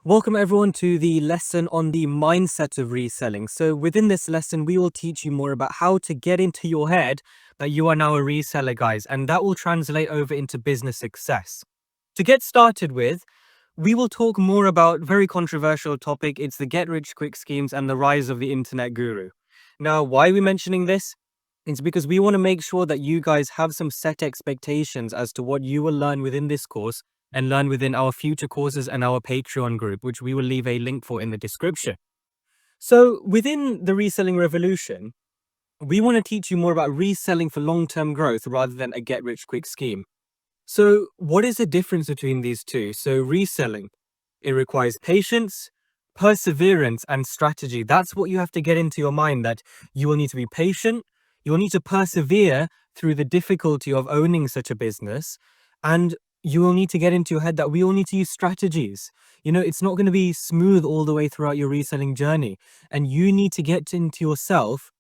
Welcome everyone to the lesson on the mindset of reselling. So within this lesson, we will teach you more about how to get into your head that you are now a reseller, guys, and that will translate over into business success. To get started with, we will talk more about very controversial topic. It's the get rich quick schemes and the rise of the internet guru. Now, why are we mentioning this? It's because we want to make sure that you guys have some set expectations as to what you will learn within this course and learn within our future courses and our Patreon group, which we will leave a link for in the description. So within the reselling revolution, we want to teach you more about reselling for long-term growth rather than a get-rich-quick scheme. So what is the difference between these two? So reselling, it requires patience, perseverance, and strategy. That's what you have to get into your mind, that you will need to be patient, you will need to persevere through the difficulty of owning such a business, and you will need to get into your head that we all need to use strategies. It's not going to be smooth all the way throughout your reselling journey, and you need to get into yourself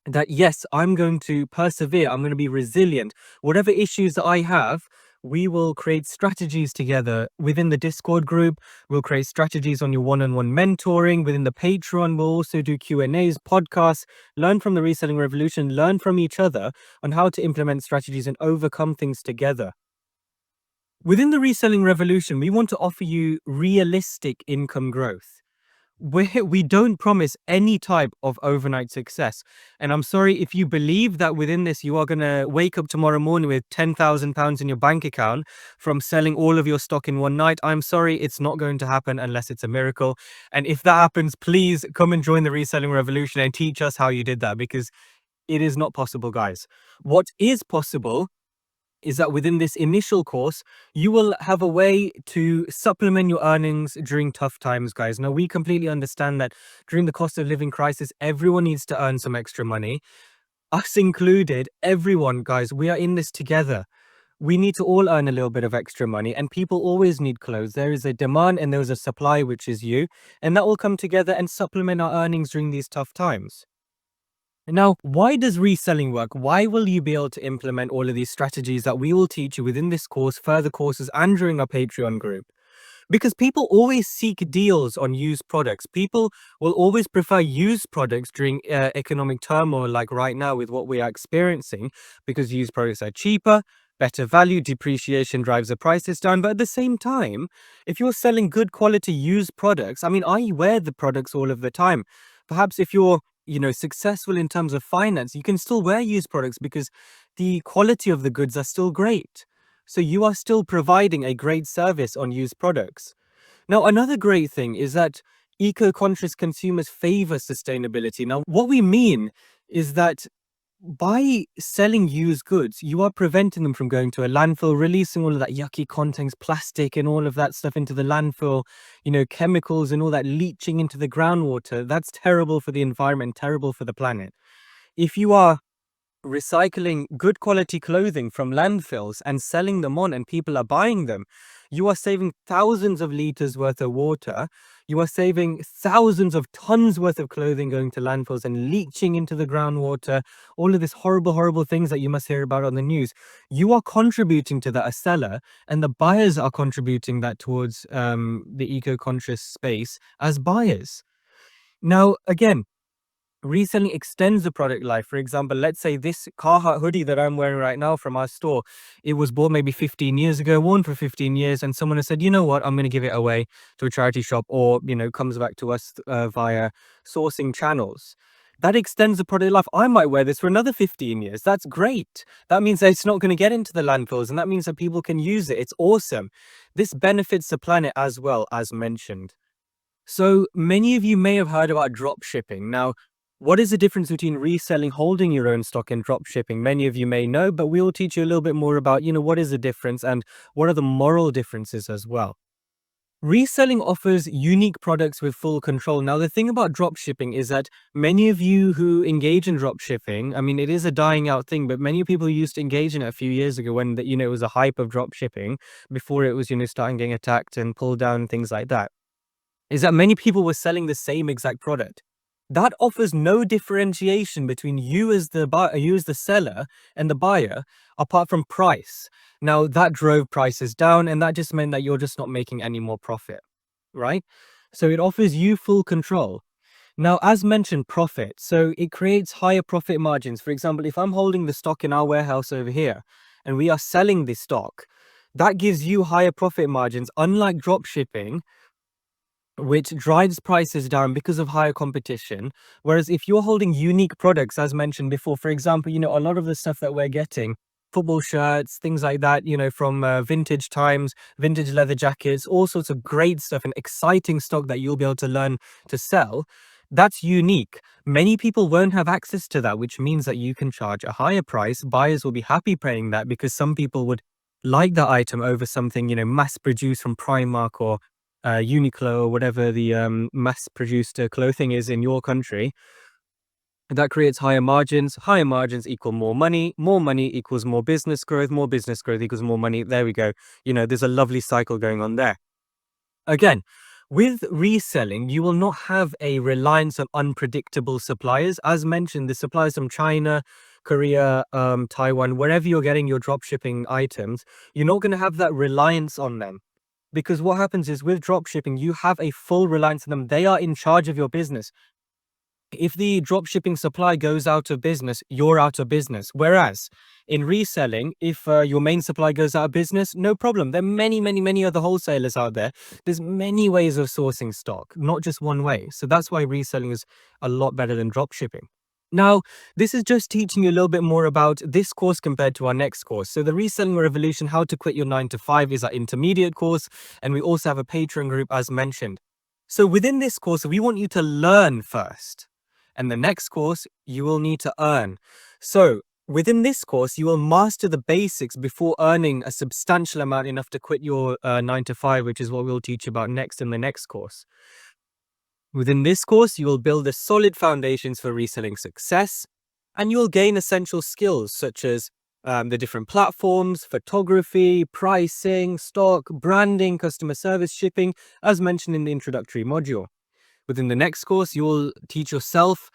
that yes, I'm going to persevere, I'm going to be resilient. Whatever issues that I have, we will create strategies together within the Discord group. We'll create strategies on your one-on-one mentoring within the Patreon. We'll also do Q&As, podcasts, learn from the reselling revolution, learn from each other on how to implement strategies and overcome things together. Within the reselling revolution, we want to offer you realistic income growth. We don't promise any type of overnight success. And I'm sorry if you believe that within this, you are going to wake up tomorrow morning with £10,000 in your bank account from selling all of your stock in one night. I'm sorry, it's not going to happen unless it's a miracle. And if that happens, please come and join the reselling revolution and teach us how you did that, because it is not possible, guys. What is possible is that within this initial course, you will have a way to supplement your earnings during tough times, guys. Now, we completely understand that during the cost of living crisis, everyone needs to earn some extra money. Us included, everyone, guys, we are in this together. We need to all earn a little bit of extra money, and people always need clothes. There is a demand and there is a supply, which is you, and that will come together and supplement our earnings during these tough times. Now, why does reselling work? Why will you be able to implement all of these strategies that we will teach you within this course, further courses, and during our Patreon group? Because people always seek deals on used products. People will always prefer used products during economic turmoil, like right now with what we are experiencing, because used products are cheaper, better value, depreciation drives the prices down. But at the same time, if you're selling good quality used products, I mean, I wear the products all of the time. Perhaps if you're successful in terms of finance, you can still wear used products because the quality of the goods are still great. So you are still providing a great service on used products. Now, another great thing is that eco-conscious consumers favor sustainability. Now, what we mean is that by selling used goods, you are preventing them from going to a landfill, releasing all of that yucky contents, plastic and all of that stuff into the landfill, chemicals and all that leaching into the groundwater. That's terrible for the environment, terrible for the planet. If you are recycling good quality clothing from landfills and selling them on and people are buying them, you are saving thousands of liters worth of water. You are saving thousands of tons worth of clothing going to landfills and leaching into the groundwater. All of these horrible things that you must hear about on the news. You are contributing to that as seller, and the buyers are contributing that towards the eco-conscious space as buyers. Now, again, reselling extends the product life. For example, let's say this Carhartt hoodie that I'm wearing right now from our store, it was bought maybe 15 years ago, worn for 15 years, and someone has said, you know what, I'm going to give it away to a charity shop, or, comes back to us via sourcing channels. That extends the product life. I might wear this for another 15 years. That's great. That means that it's not going to get into the landfills, and that means that people can use it. It's awesome. This benefits the planet as well, as mentioned. So many of you may have heard about drop shipping. Now, what is the difference between reselling, holding your own stock, and drop shipping? Many of you may know, but we will teach you a little bit more about, what is the difference and what are the moral differences as well. Reselling offers unique products with full control. Now, the thing about drop shipping is that many of you who engage in drop shipping, I mean, it is a dying out thing, but many people used to engage in it a few years ago when, it was a hype of drop shipping before it was, starting getting attacked and pulled down, things like that, is that many people were selling the same exact product. That offers no differentiation between you as the buyer, you as the seller, and the buyer, apart from price. Now, that drove prices down, and that just meant that you're just not making any more profit. right? So it offers you full control. Now, as mentioned, profit. So it creates higher profit margins. For example, if I'm holding the stock in our warehouse over here and we are selling this stock, that gives you higher profit margins, unlike drop shipping, which drives prices down because of higher competition. Whereas if you're holding unique products, as mentioned before, for example, a lot of the stuff that we're getting, football shirts, things like that, from vintage times, vintage leather jackets, all sorts of great stuff and exciting stock that you'll be able to learn to sell. That's unique. Many people won't have access to that, which means that you can charge a higher price. Buyers will be happy paying that because some people would like that item over something, mass produced from Primark or Uniqlo or whatever the mass-produced clothing is in your country. That creates higher margins. Higher margins equal more money equals more business growth equals more money. There we go. There's a lovely cycle going on there. Again, with reselling, you will not have a reliance on unpredictable suppliers. As mentioned, the suppliers from China, Korea, Taiwan, wherever you're getting your drop shipping items, you're not going to have that reliance on them. Because what happens is with drop shipping, you have a full reliance on them. They are in charge of your business. If the drop shipping supply goes out of business, you're out of business. Whereas in reselling, if your main supply goes out of business, no problem. There are many, many, many other wholesalers out there. There's many ways of sourcing stock, not just one way. So that's why reselling is a lot better than drop shipping. Now, this is just teaching you a little bit more about this course compared to our next course. So the Reselling Revolution, How to Quit Your 9 to 5 is our intermediate course. And we also have a Patreon group as mentioned. So within this course, we want you to learn first. And the next course, you will need to earn. So within this course, you will master the basics before earning a substantial amount enough to quit your 9 to 5, which is what we'll teach about next in the next course. Within this course, you will build the solid foundations for reselling success, and you will gain essential skills such as the different platforms, photography, pricing, stock, branding, customer service, shipping, as mentioned in the introductory module. Within the next course, you will teach yourself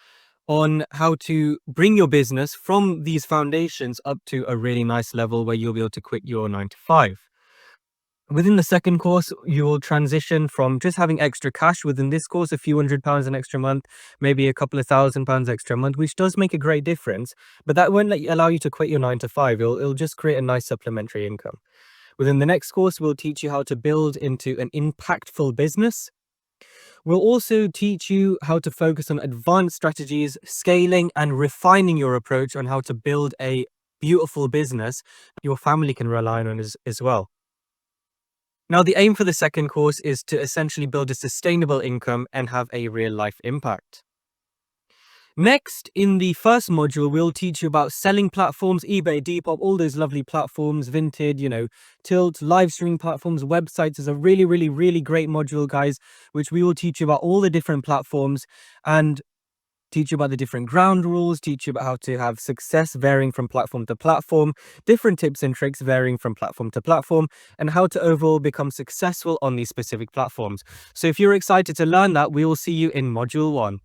on how to bring your business from these foundations up to a really nice level where you'll be able to quit your 9 to 5. Within the second course, you will transition from just having extra cash within this course, a few £100 an extra month, maybe a couple of £1,000 extra month, which does make a great difference. But that won't allow you to quit your 9 to 5. It'll just create a nice supplementary income. Within the next course, we'll teach you how to build into an impactful business. We'll also teach you how to focus on advanced strategies, scaling and refining your approach on how to build a beautiful business your family can rely on as well. Now, the aim for the second course is to essentially build a sustainable income and have a real life impact. Next, in the first module, we'll teach you about selling platforms, eBay, Depop, all those lovely platforms, Vinted, Tilt, live streaming platforms, websites is a really, really, really great module, guys, which we will teach you about all the different platforms and teach you about the different ground rules, teach you about how to have success varying from platform to platform, different tips and tricks varying from platform to platform, and how to overall become successful on these specific platforms. So if you're excited to learn that, we will see you in module 1.